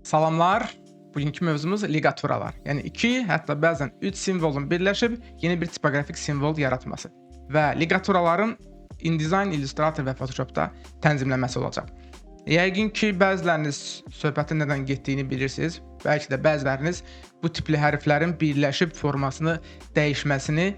Salamlar. Bugünkü mövzumuz ligaturalar. Yəni 2, hətta bəzən 3 simvolun birləşib yeni bir tipoqrafik simvol yaratması və ligaturaların InDesign, Illustrator və Photoshopda tənzimləməsi olacaq. Yəqin ki, bəziləriniz söhbətin nədən getdiyini bilirsiniz. Bəlkə də bəziləriniz bu tipli hərflərin birləşib formasını dəyişməsini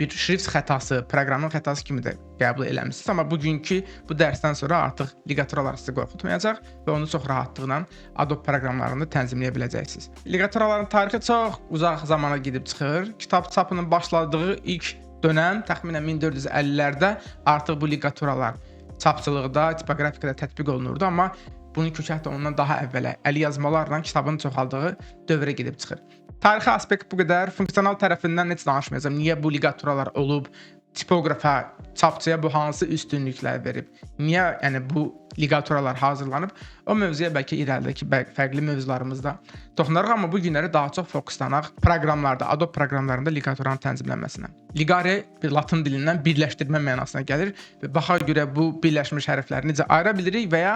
bir şrift xətası, proqramın xətası kimi də qəbul eləmisiniz. Amma bugünkü bu dərsdən sonra artıq ligaturalar sizi qorxutmayacaq və onu çox rahatlıqla Adobe proqramlarında tənzimləyə biləcəksiniz. Ligaturaların tarixi çox uzaq zamana gedib çıxır. Kitab çapının başladığı ilk dönəm təxminən 1450-lərdə artıq bu ligaturalar çapçılıqda, tipoqrafikada tətbiq olunurdu, amma bunun kökü hətta ondan daha əvvələ əli yazmalarla kitabın çoxaldığı dövrə gedib çıxır. Tarixi aspekt bu qədər, funksional tərəfindən heç danışmayacağam. Niyə bu ligaturalar olub, tipoqrafa, çapçıya bu hansı üstünlüklər verib, niyə yəni bu ligaturalar hazırlanıb, o mövzuya bəlkə irəlidəki fərqli mövzularımızda toxunarıq, amma bu günləri daha çox fokuslanaq proqramlarda, Adobe proqramlarında ligaturanın tənzimlənməsinə. Ligare bir latın dilindən birləşdirmə mənasına gəlir və baxa görə bu birləşmiş hərfləri necə ayıra bilirik və ya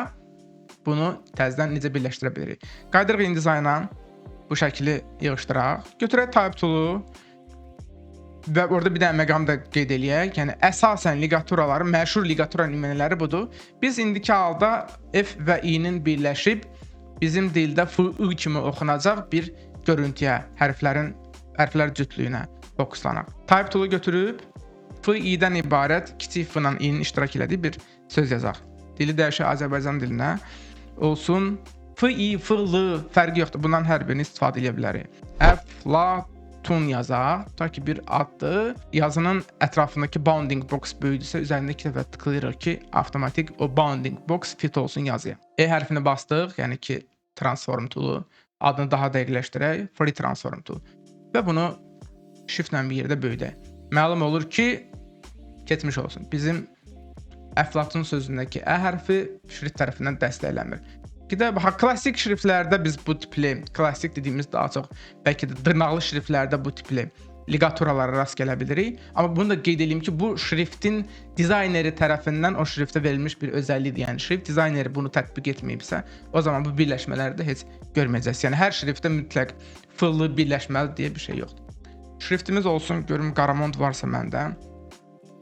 bunu təzədən necə birləşdirə bilirik. Qayıdırıq InDesign-a. Bu şəkli yığışdıraq. Götürək Type tool-u və orada bir dənə məqam da qeyd eləyək. Yəni əsasən ligaturaların məşhur ligatura nümunələri budur. Biz indiki halda F və I-nin birləşib bizim dildə FI kimi oxunacaq bir görüntüyə, hərflər cütlüyünə fokuslanaq. Type tool-u götürüb FI-dən ibarət kiçik F-la I-nin iştirak elədiyi bir söz yazaq. Dili dəyişək Azərbaycan dilinə olsun. F-I, F-L fərqi yoxdur. Bundan hər birini istifadə edə bilərik. Əflatun yazaq. Ta ki bir addır. Yazının ətrafındakı bounding box böyüdüsə üzərində 2 dəfə tıklayırıq ki, avtomatik o bounding box fit olsun yazıya. E hərfini bastıq, yəni ki transform toolu. Adını daha dəqiqləşdirək. Free transform tool. Və bunu shift-lə bir yerdə böyüdək. Məlum olur ki, keçmiş olsun. Bizim əflatun sözündəki ə hərfi şrift tərəfindən dəstəklənmir. Klassik şriftlərdə biz bu tipli, klassik dediyimiz daha çox bəlkə də dırnaqlı şriftlərdə bu tipli ligaturalara rast gələ bilirik. Amma bunu da qeyd edeyim ki, bu şriftin dizayneri tərəfindən o şriftə verilmiş bir özəllikdir. Yəni şrift dizayneri bunu tətbiq etməyibsə, o zaman bu birləşmələri də heç görməyəcəksiniz. Yəni hər şriftdə mütləq f-lı birləşməli deyə bir şey yoxdur. Şriftimiz olsun, görüm Garamond varsa məndə.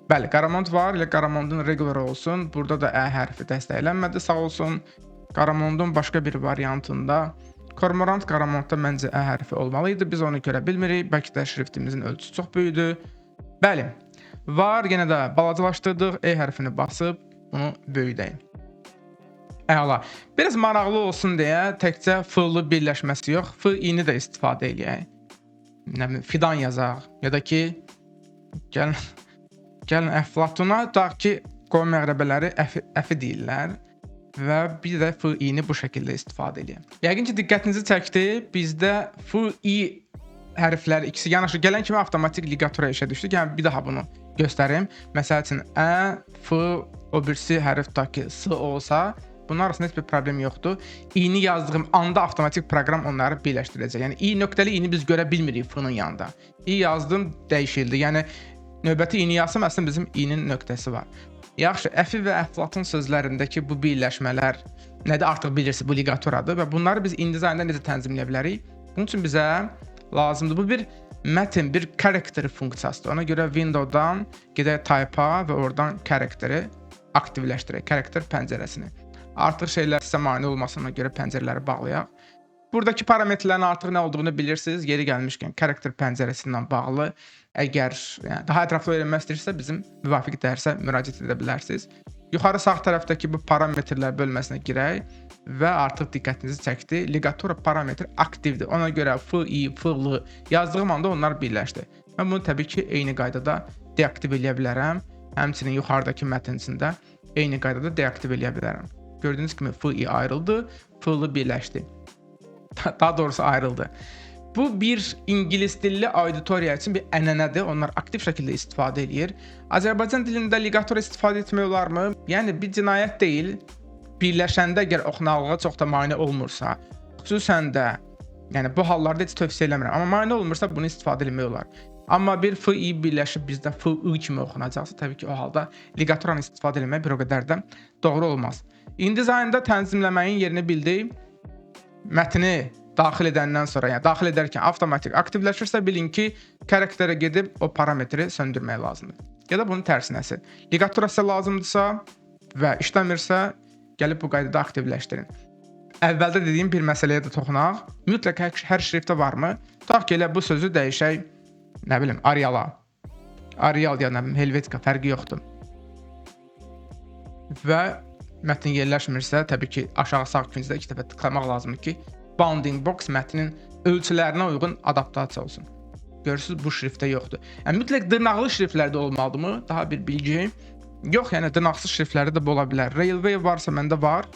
Bəli, Garamond var, elə Garamondun regular olsun. Burada da ə hərfi dəstəklənmədi, sağ olsun. Garamondun başqa bir variantında Cormorant Garamondda məncə ə hərfi olmalı idi. Biz onu görə bilmirik. Bəlkə də şriftimizin ölçüsü çox böyükdür. Bəli. Var, yenə də balacalaşdırdıq. E hərfini basıb bunu böyüdək. Əla. Biraz maraqlı olsun deyə təkcə f-lı birləşməsi yox, f-ini də istifadə eləyək. Fidan yazaq. Ya da ki gəlin əflatuna, da ki qoy məğrəbələri əfi deyirlər. Və bir də f-i-ni bu şəkildə istifadə edəyəm. Yəqin ki, diqqətinizi çəkdi. Bizdə f-i hərfləri ikisi yanaşı gələn kimi avtomatik ligatura işə düşdü. Yəni bir daha bunu göstərim. Məsəl üçün ə, f, o birisi hərf da ki s olsa, bunun arasında heç bir problem yoxdur. I-ni yazdığım anda avtomatik proqram onları birləşdirəcək. Yəni i nöqtəli i-ni biz görə bilmirik f-nın yanında. I yazdım, dəyişildi. Yəni növbəti i-ni yazsam əslində bizim i-nin nöqtəsi var. Yaxşı, əfi və əflatun sözlərindəki bu birləşmələr nədir artıq bilirsiniz, bu ligaturadır və bunları biz InDesign'da necə tənzimləyə bilərik? Bunun üçün bizə lazımdır. Bu bir mətn, bir character funksiyasıdır. Ona görə Windows-dan gedək Type-a və oradan character-i aktivləşdirək, character pəncərəsini. Artıq şeylər sizə mane olmasına görə pəncərələri bağlayaq. Buradakı parametrlərin artıq nə olduğunu bilirsiniz. Yeri gəlmişkən character pəncərəsindən bağlı. Əgər daha ətraflı öyrənmək istəyirsə bizim müvafiq dərsə müraciət edə bilərsiniz. Yuxarı sağ tərəfdəki bu parametrlər bölməsinə girək və artıq diqqətinizi çəkdi. Ligatura parametri aktivdir. Ona görə f-i, f-lı yazdığım anda onlar birləşdi. Mən bunu təbii ki, eyni qaydada deaktiv eləyə bilərəm. Həmçinin yuxarıdakı mətnsində eyni qaydada deaktiv eləyə bilərəm. Gördüyünüz kimi f-i ayrıldı, f-lı birləşdi. Daha doğrusu ayrıldı. Bu bir ingilis dilli auditoriya üçün bir ənənədir. Onlar aktiv şəkildə istifadə edir. Azərbaycan dilində ligatura istifadə etmək olarmı? Yəni bir cinayət deyil. Birləşəndə əgər oxunaqlığa çox da mane olmursa, xüsusən də yəni bu hallarda heç tövsiyə eləmirəm. Amma mane olmursa bunu istifadə etmək olar. Amma bir f-i birləşib bizdə f-i kimi oxunacaqsa, təbii ki o halda ligaturanı istifadə etmək bir o qədər də doğru olmaz. InDesign'da tənzimləməyin yerini bildik. mətni daxil edəndən sonra, yəni daxil edərkən avtomatik aktivləşirsə, bilin ki, karakterə gedib o parametri söndürmək lazımdır. Ya da bunun tərsinəsi. Ligatura sizə lazımdırsa və işləmirsə, gəlib bu qaydada aktivləşdirin. Əvvəldə dediyim bir məsələyə də toxunaq. Mütləq hər şriftdə varmı? Tutaq ki, elə bu sözü dəyişək, nə bilim, Ariala. Arial ya nə bilim, Helvetica fərqi yoxdur. Və mətn yerləşmirsə, təbii ki, aşağı sağ küncdə 2 dəfə tıklamaq lazımdır ki, bounding box mətnin ölçülərinə uyğun adaptasiya olsun. Görürsünüz, bu şriftdə yoxdur. Yəni mütləq dırnaqlı şriftlərdə olmalıdırmı? Daha bir bilgi. Yox, yəni dırnaqsız şriftlərdə də ola bilər. Railway varsa məndə var.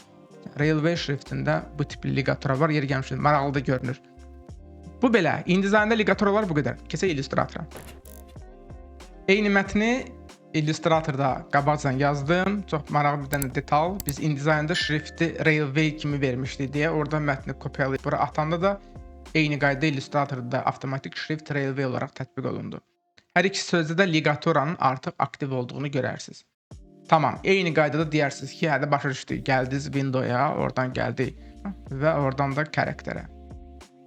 Railway şriftində bu tipli ligatura var. Yeri gəlmişdir, maraqlı da görünür. Bu belə. InDesign'da ligaturalar bu qədər. Keçək Illustratora. Eyni mətni Illustratorda qabaqcadan yazdım. Çox maraqlı bir dənə detal. Biz InDesign'da şrifti Railway kimi vermişdik deyə orada mətni kopyalayıb bura atanda da eyni qayda Illustratorda avtomatik şrift Railway olaraq tətbiq olundu. Hər iki sözdə də ligaturanın artıq aktiv olduğunu görərsiniz. Tamam, eyni qaydada deyərsiniz ki, hə də başa düşdük. Gəldiniz Windows-ya, oradan gəldik və oradan da karakterə.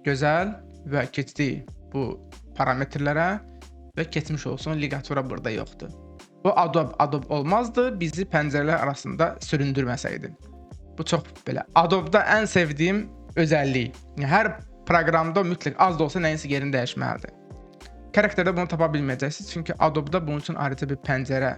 Gözəl və keçdik bu parametrlərə və keçmiş olsun, ligatura burada yoxdur. Bu Adobe olmazdı, bizi pəncərələr arasında süründürməsəydi. Bu çox belə. Adobe-da ən sevdiyim özəllik. Hər proqramda mütləq az da olsa nəyinsə yerini dəyişməlidir. Karakterdə bunu tapa bilməyəcəksiniz, çünki Adobe-da bunun üçün ayrıca bir pəncərə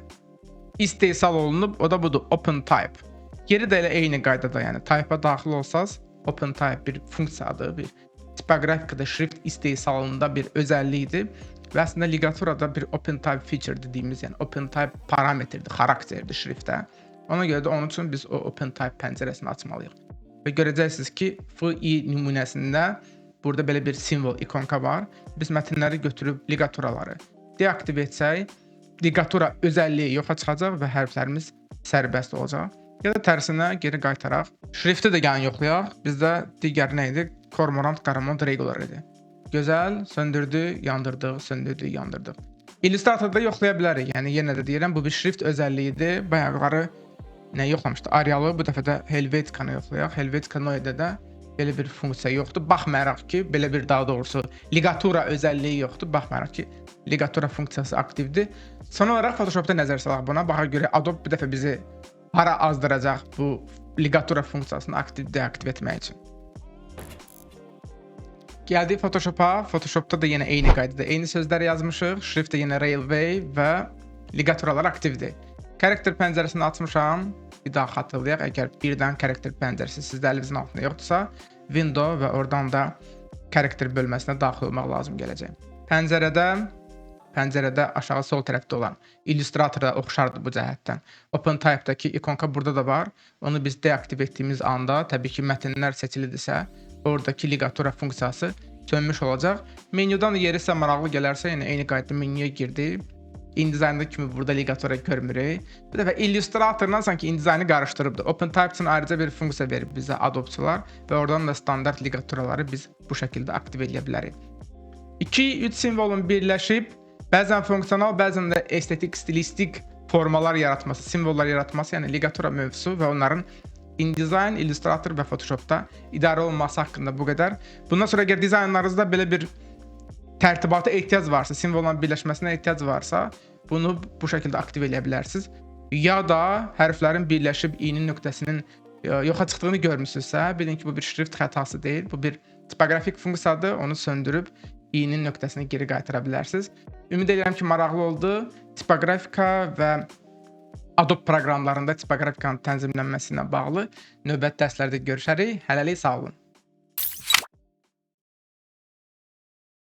istehsal olunub, o da budur, OpenType. Yeri də elə eyni qaydada, yəni type-a daxil olsaz, OpenType bir funksiyadır, bir tipografikada şrift istehsalında bir özəllikdir və əslində ligaturada bir OpenType feature dediyimiz, yəni OpenType parametrdir, xarakterdir şriftə. Ona görə də onun üçün biz o OpenType pəncərəsini açmalıyıq. Və görəcəksiniz ki, FI nümunəsində burada belə bir simvol, ikonka var. Biz mətnləri götürüb ligaturaları deaktiv etsək, ligatura özəlliyi yoxa çıxacaq və hərflərimiz sərbəst olacaq. Ya da tərsinə geri qaytaraq. Şrifti də gəlin yoxlayaq. Bizdə digər nə idi? Cormorant Garamond Regular idi. Gözəl, söndürdük, yandırdıq, söndürdük, yandırdıq. Illustratorda yoxlaya bilərik. Yəni yenə də deyirəm, bu bir şrift özəlliyidir. Bayaqları nə yoxlamışdı? Arialı, bu dəfə də Helvetica-nı yoxlayaq. Helvetica Noide də belə bir funksiya yoxdur. Baxmayaraq ki, belə bir daha doğrusu ligatura özəlliyi yoxdur. Baxmayaraq ki, ligatura funksiyası aktivdir. Son olaraq Photoshopda nəzər salaq buna. Baxa görə Adobe bu dəfə bizi hara azdıracaq bu ligatura funksiyasını aktiv deaktiv etmək üçün. Gəldik Photoshop'a. Photoshopda da yenə eyni qaydada eyni sözləri yazmışıq. Şrift də yenə Railway və ligaturalar aktivdir. Karakter pəncərəsini açmışam. Bir daha xatırlayaq, əgər birdən karakter pəncərəsi sizdə əlinizin altında yoxdursa, Window və oradan da karakter bölməsinə daxil olmaq lazım gələcək. Pəncərədə aşağı sol tərəfdə olan Illustrator'a oxşardır bu cəhətdən. OpenType-daki ikonka burada da var. Onu biz deaktiv etdiyimiz anda, təbii ki, mətnlər seçilidirsə, oradakı ligatura funksiyası sönmüş olacaq. Menyudan yeri sizə maraqlı gələrsə, yəni eyni qaydada menyuya girdik. InDesign'da kimi burada ligatura görmürük. Bu dəfə Illustrator'la sanki InDesign'ı qarışdırıbdır. OpenType üçün ayrıca bir funksiya verib bizə Adobe-çular və oradan da standart ligaturaları biz bu şəkildə aktiv edə bilərik. 2-3 simvolun birləşib bəzən funksional, bəzən də estetik, stilistik formalar yaratması, simvollar yaratması, yəni ligatura mövzusu və onların InDesign, Illustrator və Photoshopda idarə olunması haqqında bu qədər. Bundan sonra əgər dizaynlarınızda belə bir tərtibata ehtiyac varsa, simvolların birləşməsinə ehtiyac varsa, bunu bu şəkildə aktiv edə bilərsiniz. Ya da hərflərin birləşib i-nin nöqtəsinin yoxa çıxdığını görmüsünüzsə, bilin ki, bu bir şrift xətası deyil, bu bir tipografik funksiyadır, onu söndürüb i-nin nöqtəsini geri qaytara bilərsiniz. Ümid edirəm ki, maraqlı oldu. Tipografika və Adobe proqramlarında tipografikanın tənzimlənməsi ilə bağlı növbəti dərslərdə görüşərik. Hələlik sağ olun.